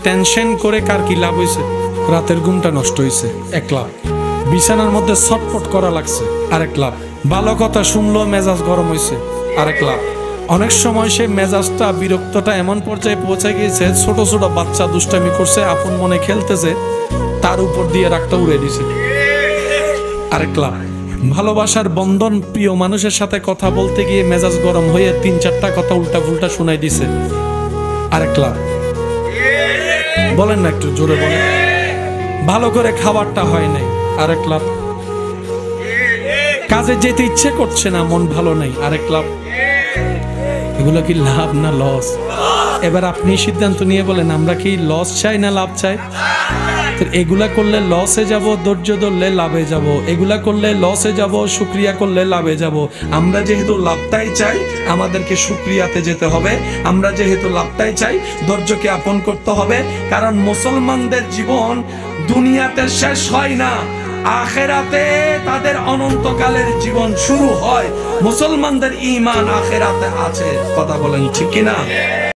Tension করে কার কি লাভ হয়েছে? রাতের ঘুমটা নষ্ট হয়েছে, এক লাভ। বিছানার মধ্যে ছটফট করা লাগছে, আরেক লাভ। ভালো কথা শুনলো মেজাজ গরম হয়েছে, আরেক লাভ। অনেক সময় সে মেজাজটা বিরক্তটা এমন পর্যায়ে পৌঁছে গিয়েছে, ছোট ছোট বাচ্চা দুষ্টামি করছে, আপন মনে খেলতেছে, তার উপর দিয়ে রাগটা উড়ে দিছে, আরেক লাভ। ভালোবাসার বন্ধন, প্রিয় মানুষের সাথে কথা বলতে গিয়ে মেজাজ গরম হয়ে 3-4টা কথা উল্টা ফুল্টা শুনাই দিছে, আরেক লাভ। বলেন না, একটু জোরে বলেন। ভালো করে খাবারটা হয় নাই, আরেক লাভ। কাজে যেতে ইচ্ছে করছে না, মন ভালো নাই, আরেক লাভ। এগুলো কি লাভ না লস? এবার আপনি সিদ্ধান্ত নিয়ে বলেন, আমরা কি লস চাই না লাভ চাই? এগুলা করলে লসে যাব, ধৈর্য ধরলে লাভে যাব। এগুলা করলে লসে যাব, শুকরিয়া করলে লাভে যাব। আমরা যেহেতু লাভটাই চাই, আমাদেরকে শুকরিয়াতে যেতে হবে। আমরা যেহেতু লাভটাই চাই, ধৈর্যকে আপন করতে হবে। কারণ মুসলমানদের জীবন দুনিয়াতে শেষ হয় না, আখেরাতে তাদের অনন্তকালের জীবন শুরু হয়। মুসলমানদের ঈমান আখেরাতে আছে, কথা বলেন ঠিক কিনা?